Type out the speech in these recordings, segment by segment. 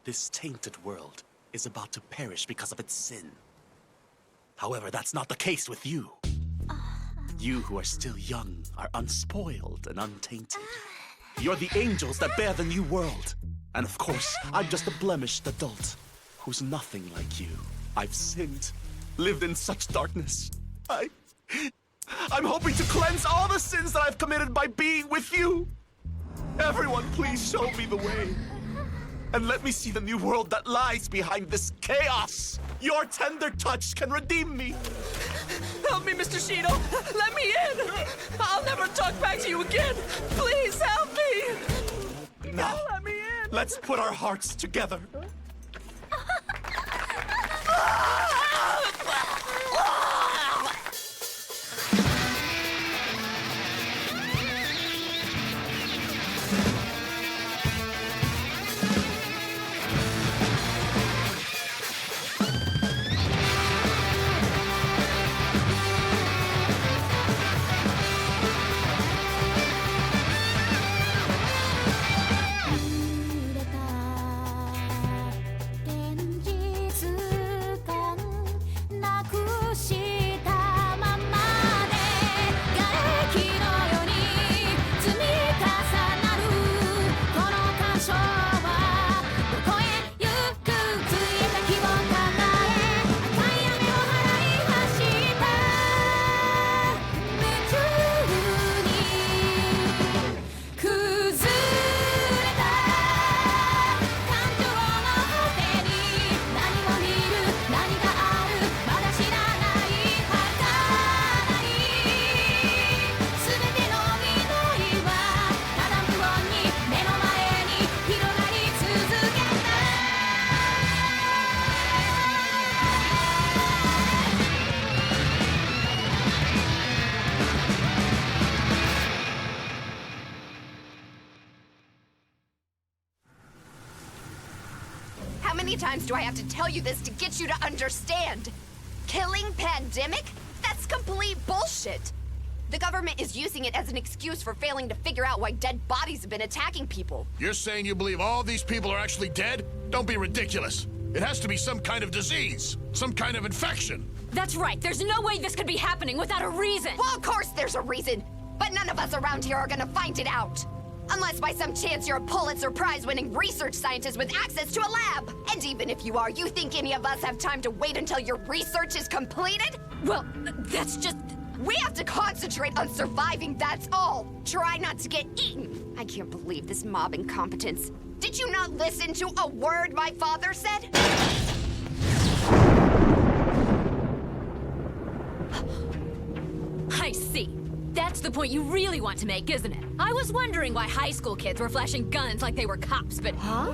This tainted world is about to perish because of its sin. However, that's not the case with you. You who are still young are unspoiled and untainted. You're the angels that bear the new world. And of course, I'm just a blemished adult who's nothing like you. I've sinned, lived in such darkness. I'm hoping to cleanse all the sins that I've committed by being with you. Everyone, please show me the way. And let me see the new world that lies behind this chaos. Your tender touch can redeem me. Help me, Mr. Shido! Let me in! I'll never talk back to you again! Please help me! Now, Let me in! let's put our hearts together. How many times do I have to tell you this to get you to understand? Killing Pandemic? That's complete bullshit. The government is using it as an excuse for failing to figure out why dead bodies have been attacking people. You're saying you believe all these people are actually dead? Don't be ridiculous. It has to be some kind of disease, some kind of infection. That's right. There's no way this could be happening without a reason. Well, of course there's a reason, but none of us around here are gonna find it out. Unless by some chance you're a Pulitzer Prize-winning research scientist with access to a lab. And even if you are, you think any of us have time to wait until your research is completed? Well, that's just... We have to concentrate on surviving, that's all. Try not to get eaten. I can't believe this mob incompetence. Did you not listen to a word my father said? I see. That's the point you really want to make, isn't it? I was wondering why high school kids were flashing guns like they were cops, but... Huh?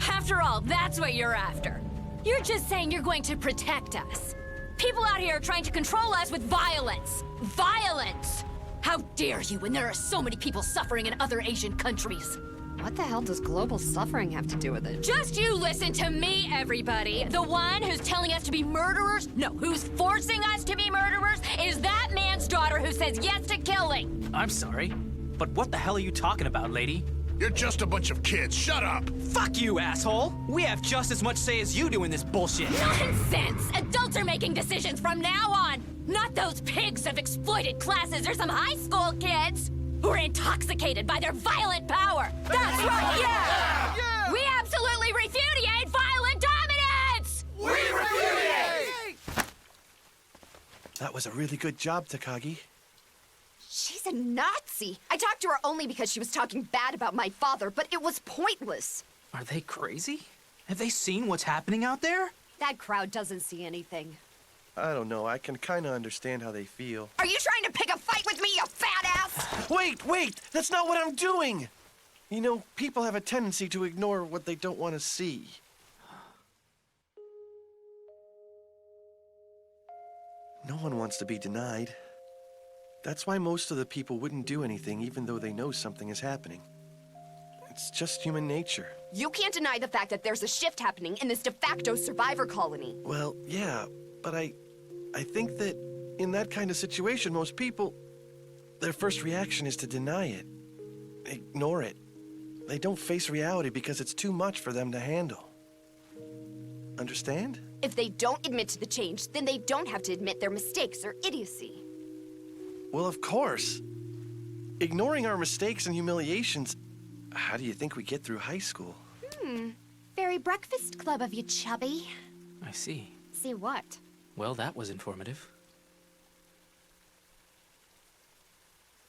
After all, that's what you're after. You're just saying you're going to protect us. People out here are trying to control us with violence. Violence! How dare you when there are so many people suffering in other Asian countries? What the hell does global suffering have to do with it? Just you listen to me, everybody. The one who's telling us to be murderers, no, who's forcing us to be murderers, is that man's daughter who says yes to killing. I'm sorry, but what the hell are you talking about, lady? You're just a bunch of kids. Shut up! Fuck you, asshole! We have just as much say as you do in this bullshit. Nonsense! Adults are making decisions from now on! Not those pigs of exploited classes or some high school kids who are intoxicated by their violent power! That's right, yeah! We absolutely repudiate violent dominance! We repudiate! That was a really good job, Takagi. She's a Nazi. I talked to her only because she was talking bad about my father, but it was pointless. Are they crazy? Have they seen what's happening out there? That crowd doesn't see anything. I don't know. I can kind of understand how they feel. Are you trying to pick a fight with me, you fat ass? Wait! That's not what I'm doing! You know, people have a tendency to ignore what they don't want to see. No one wants to be denied. That's why most of the people wouldn't do anything even though they know something is happening. It's just human nature. You can't deny the fact that there's a shift happening in this de facto survivor colony. Well, yeah, but I think that in that kind of situation, most people, their first reaction is to deny it, ignore it. They don't face reality because it's too much for them to handle. Understand? If they don't admit to the change, then they don't have to admit their mistakes or idiocy. Well, of course. Ignoring our mistakes and humiliations, how do you think we get through high school? Very breakfast club of you, chubby. I see. See what? Well, that was informative.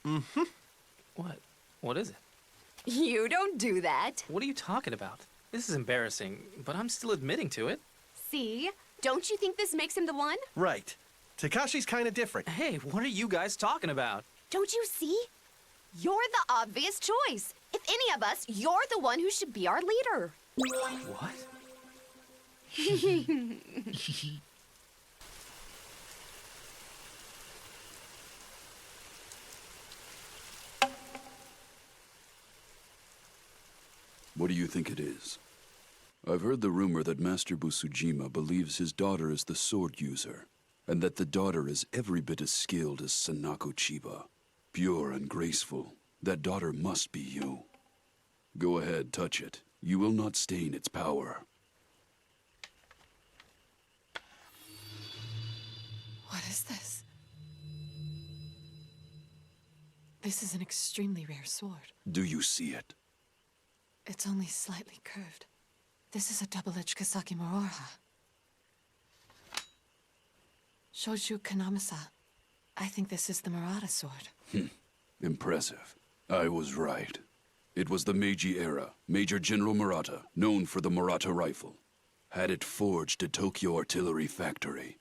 Mm-hmm. What? What is it? You don't do that. What are you talking about? This is embarrassing, but I'm still admitting to it. See? Don't you think this makes him the one? Right. Takashi's kind of different. Hey, what are you guys talking about? Don't you see? You're the obvious choice. If any of us, you're the one who should be our leader. What? What do you think it is? I've heard the rumor that Master Busujima believes his daughter is the sword user, and that the daughter is every bit as skilled as Sanako Chiba. Pure and graceful, that daughter must be you. Go ahead, touch it. You will not stain its power. What is this? This is an extremely rare sword. Do you see it? It's only slightly curved. This is a double-edged Kasaki Moroha. Shoju Kanamasa. I think this is the Murata sword. Impressive. I was right. It was the Meiji era, Major General Murata, known for the Murata rifle. Had it forged at Tokyo Artillery Factory.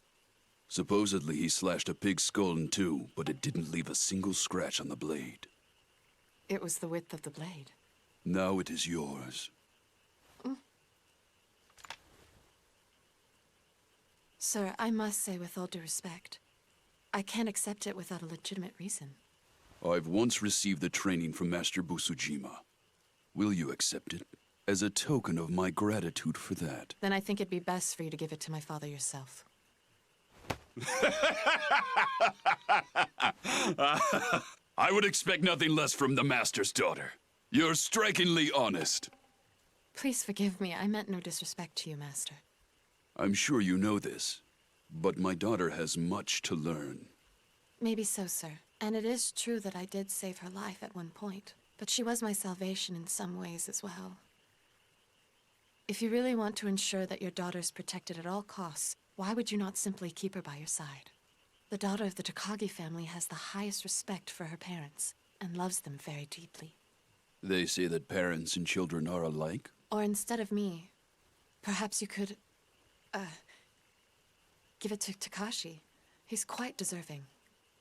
Supposedly he slashed a pig's skull in two, but it didn't leave a single scratch on the blade. It was the width of the blade. Now it is yours. Sir, I must say with all due respect, I can't accept it without a legitimate reason. I've once received the training from Master Busujima. Will you accept it? As a token of my gratitude for that. Then I think it'd be best for you to give it to my father yourself. I would expect nothing less from the Master's daughter. You're strikingly honest. Please forgive me. I meant no disrespect to you, Master. I'm sure you know this, but my daughter has much to learn. Maybe so, sir. And it is true that I did save her life at one point. But she was my salvation in some ways as well. If you really want to ensure that your daughter's protected at all costs, why would you not simply keep her by your side? The daughter of the Takagi family has the highest respect for her parents and loves them very deeply. They say that parents and children are alike? Or instead of me, perhaps you could, give it to Takashi. He's quite deserving.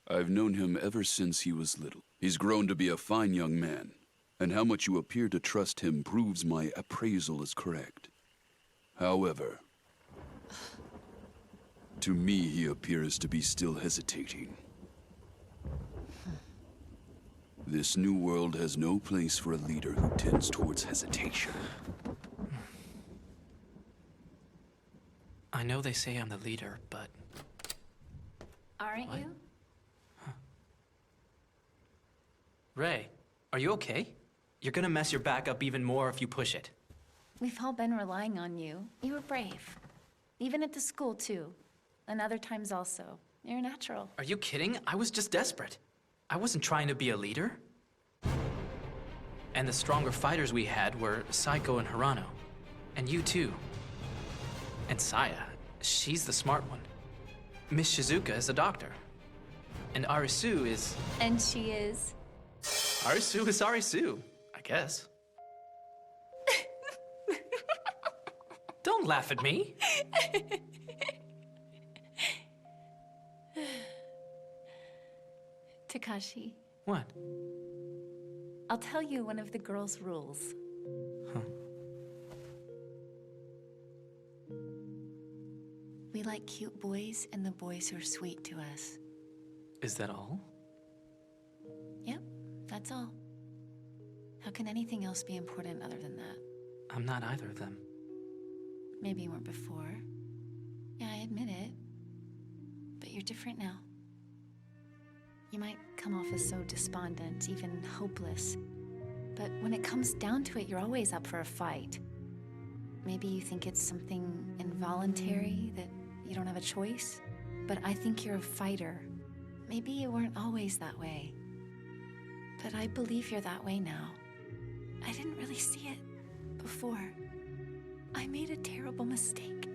I've known him ever since he was little. He's grown to be a fine young man, and how much you appear to trust him proves my appraisal is correct. However, to me he appears to be still hesitating. This new world has no place for a leader who tends towards hesitation. I know they say I'm the leader, but... Aren't you? Ray, are you okay? You're gonna mess your back up even more if you push it. We've all been relying on you. You were brave. Even at the school, too. And other times also. You're natural. Are you kidding? I was just desperate. I wasn't trying to be a leader. And the stronger fighters we had were Saiko and Hirano. And you too. And Saya, she's the smart one. Miss Shizuka is a doctor. And Arisu is... And she is... Arisu is Arisu, I guess. Don't laugh at me. Takashi, What? I'll tell you one of the girls' rules. Huh. We like cute boys and the boys who are sweet to us. Is that all? Yep, that's all. How can anything else be important other than that? I'm not either of them. Maybe you weren't before. Yeah, I admit it. But you're different now. You might come off as so despondent, even hopeless. But when it comes down to it, you're always up for a fight. maybe you think it's something involuntary, that you don't have a choice. But I think you're a fighter. Maybe you weren't always that way. But I believe you're that way now. I didn't really see it before. I made a terrible mistake.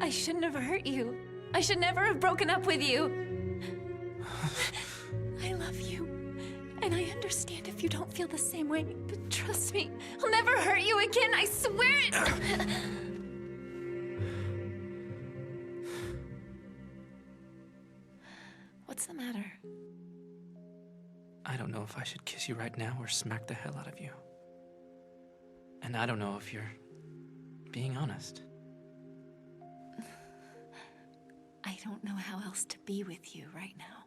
I shouldn't have hurt you. I should never have broken up with you. I love you. And I understand if you don't feel the same way, but trust me, I'll never hurt you again, I swear it! What's the matter? I don't know if I should kiss you right now or smack the hell out of you. And I don't know if you're being honest. I don't know how else to be with you right now.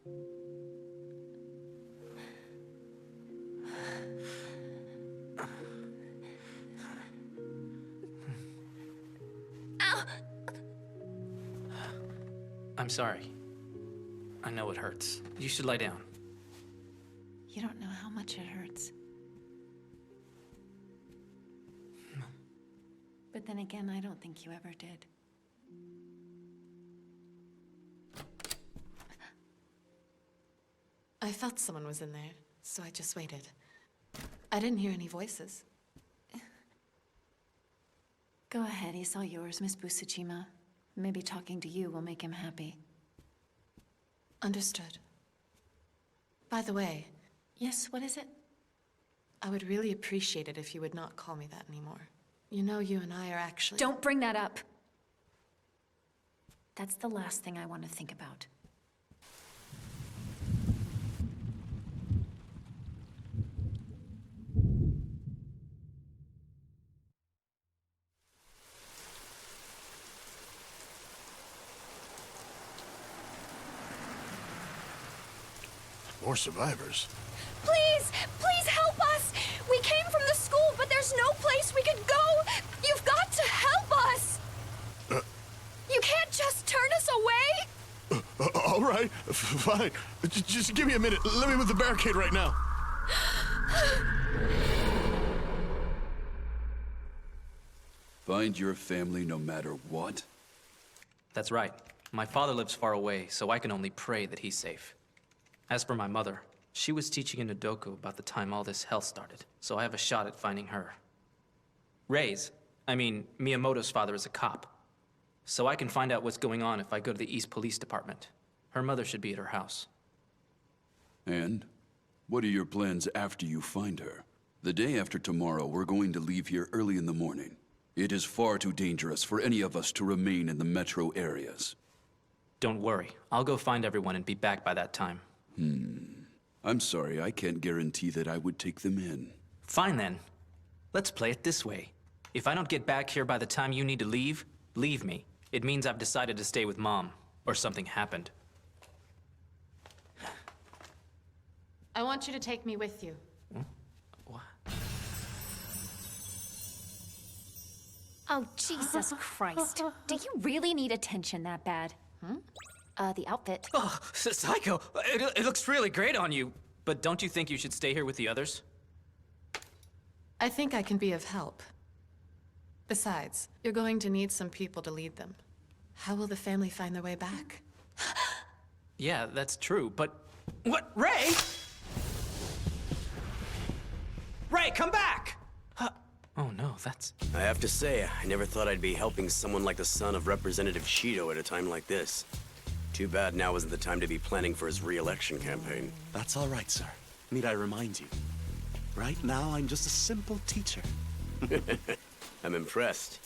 Ow! I'm sorry. I know it hurts. You should lie down. You don't know how much it hurts. But then again, I don't think you ever did. I felt someone was in there, so I just waited. I didn't hear any voices. Go ahead, he's all yours, Miss Busujima. Maybe talking to you will make him happy. Understood. By the way... Yes, what is it? I would really appreciate it if you would not call me that anymore. You know, you and I are actually... Don't bring that up! That's the last thing I want to think about. More survivors? Please! Please help us! We came from the school, but there's no place we could go! You've got to help us! You can't just turn us away! All right, fine. Just give me a minute. Let me move the barricade right now. Find your family no matter what? That's right. My father lives far away, so I can only pray that he's safe. As for my mother, she was teaching in Nodoku about the time all this hell started, so I have a shot at finding her. Miyamoto's father is a cop, so I can find out what's going on if I go to the East Police Department. Her mother should be at her house. And? What are your plans after you find her? The day after tomorrow, we're going to leave here early in the morning. It is far too dangerous for any of us to remain in the metro areas. Don't worry, I'll go find everyone and be back by that time. I'm sorry, I can't guarantee that I would take them in. Fine then. Let's play it this way. If I don't get back here by the time you need to leave, leave me. It means I've decided to stay with Mom, or something happened. I want you to take me with you. What? Oh, Jesus Christ. Do you really need attention that bad? The outfit. Oh, Psycho! It looks really great on you. But don't you think you should stay here with the others? I think I can be of help. Besides, you're going to need some people to lead them. How will the family find their way back? Yeah, that's true, but... What? Ray? Ray, come back! Oh no, that's... I have to say, I never thought I'd be helping someone like the son of Representative Shido at a time like this. Too bad now isn't the time to be planning for his re-election campaign. That's all right, sir. Need I remind you? Right now, I'm just a simple teacher. I'm impressed.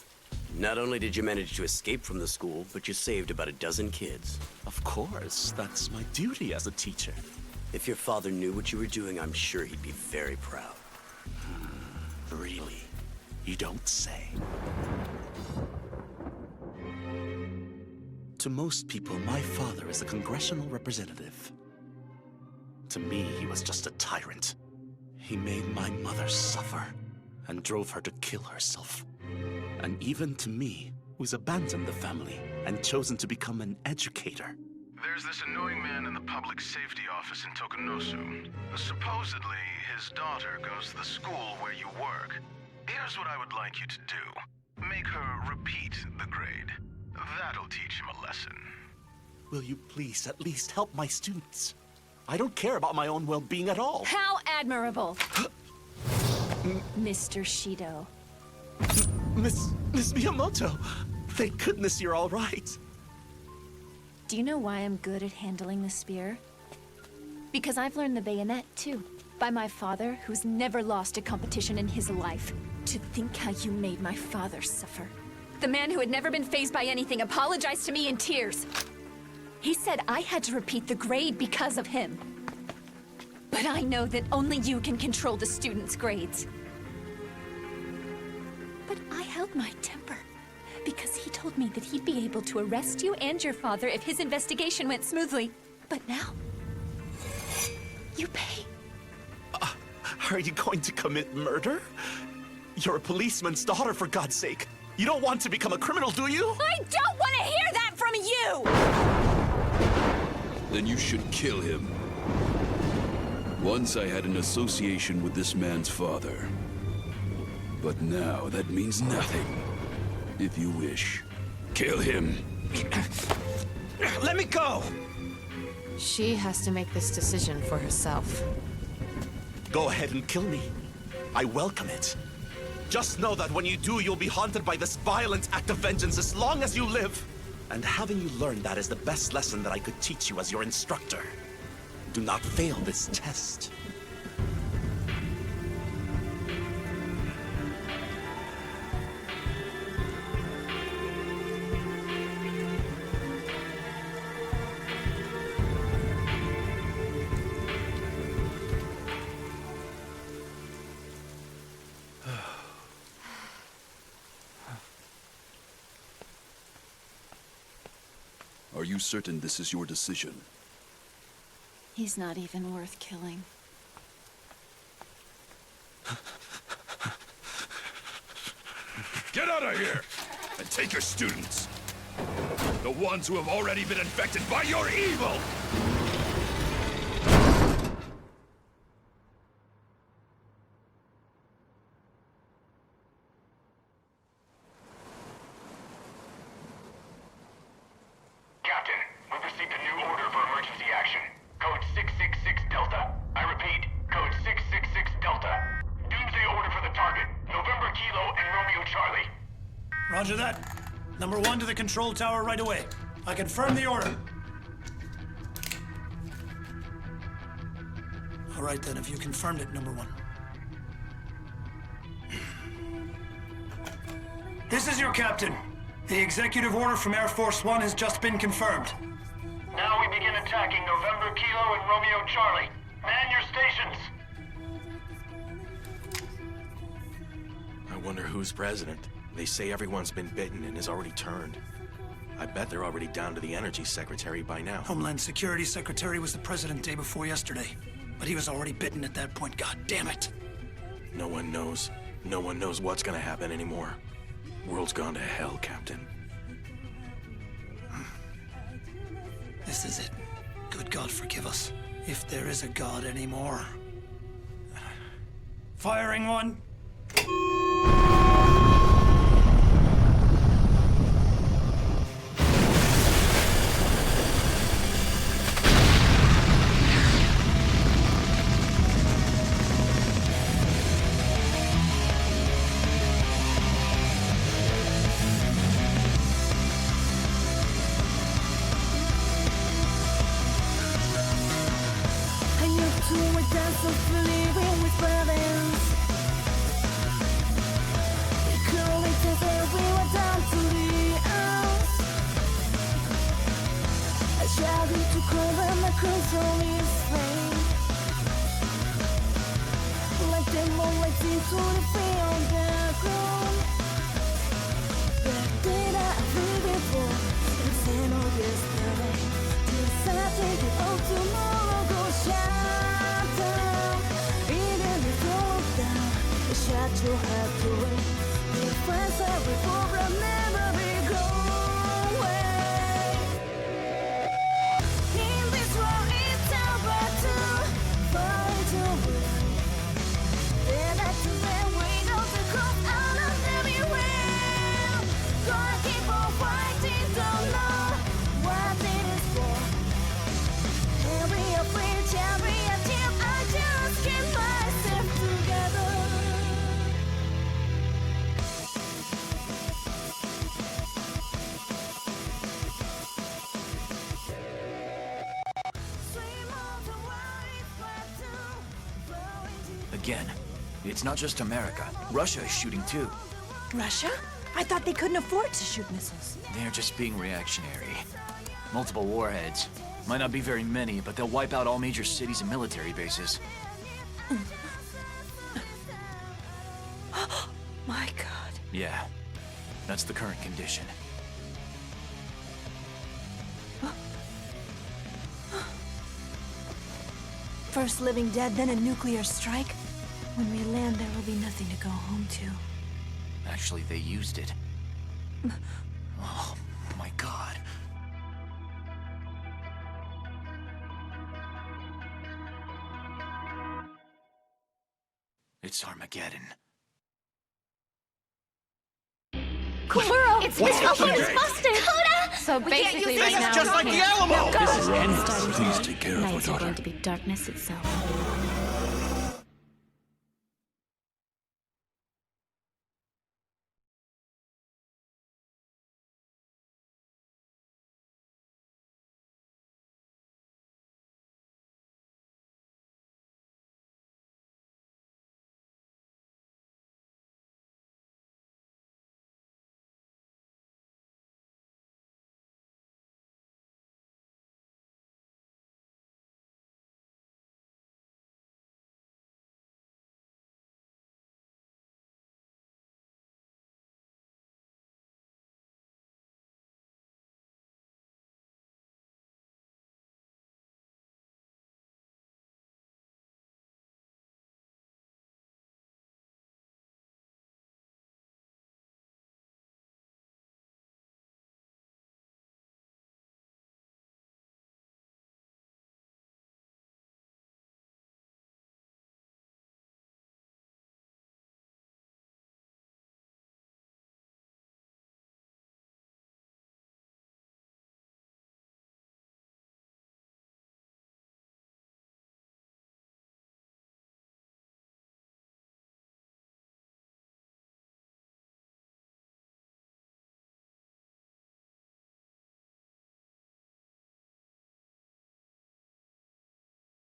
Not only did you manage to escape from the school, but you saved about a dozen kids. Of course, that's my duty as a teacher. If your father knew what you were doing, I'm sure he'd be very proud. Really? You don't say. To most people, my father is a congressional representative. To me, he was just a tyrant. He made my mother suffer and drove her to kill herself. And even to me, who's abandoned the family and chosen to become an educator. There's this annoying man in the public safety office in Tokunosu. Supposedly, his daughter goes to the school where you work. Here's what I would like you to do. Make her repeat the grade. That'll teach him a lesson. Will you please at least help my students? I don't care about my own well-being at all. How admirable! Mr. Shido. Miss Miyamoto, thank goodness you're all right. Do you know why I'm good at handling the spear? Because I've learned the bayonet, too. By my father, who's never lost a competition in his life. To think how you made my father suffer. The man who had never been fazed by anything apologized to me in tears. He said I had to repeat the grade because of him. But I know that only you can control the students' grades. But I held my temper. Because he told me that he'd be able to arrest you and your father if his investigation went smoothly. But now, you pay. Are you going to commit murder? You're a policeman's daughter, for God's sake. You don't want to become a criminal, do you? I don't want to hear that from you! Then you should kill him. Once I had an association with this man's father. But now that means nothing. If you wish, kill him. Let me go! She has to make this decision for herself. Go ahead and kill me. I welcome it. Just know that when you do, you'll be haunted by this violent act of vengeance as long as you live. And having you learn that is the best lesson that I could teach you as your instructor. Do not fail this test. Are you certain this is your decision? He's not even worth killing. Get out of here! And take your students. The ones who have already been infected by your evil! Captain, we've received a new order for emergency action. Code 666 Delta. I repeat, code 666 Delta. Doomsday order for the target. November Kilo and Romeo Charlie. Roger that. Number 1 to the control tower right away. I confirm the order. All right then, if you confirmed it, number 1. This is your captain. The executive order from Air Force One has just been confirmed. Now we begin attacking November Kilo and Romeo Charlie. Man your stations. I wonder who's president. They say everyone's been bitten and has already turned. I bet they're already down to the energy secretary by now. Homeland Security Secretary was the president day before yesterday. But he was already bitten at that point, god damn it. No one knows. No one knows what's gonna happen anymore. World's gone to hell, Captain. This is it. Good God forgive us. If there is a God anymore. Firing one. Again, it's not just America. Russia is shooting too. Russia? I thought they couldn't afford to shoot missiles. They're just being reactionary. Multiple warheads. Might not be very many, but they'll wipe out all major cities and military bases. My God. Yeah, that's the current condition. First living dead, then a nuclear strike? When we land, there will be nothing to go home to. Actually, they used it. Oh, my God. It's Armageddon. Kuro! It's What's busted! happening? Busted! Coda! So basically, right now, just like the Alamo! This is endless. Please take care of our nights are daughter. going to be darkness itself.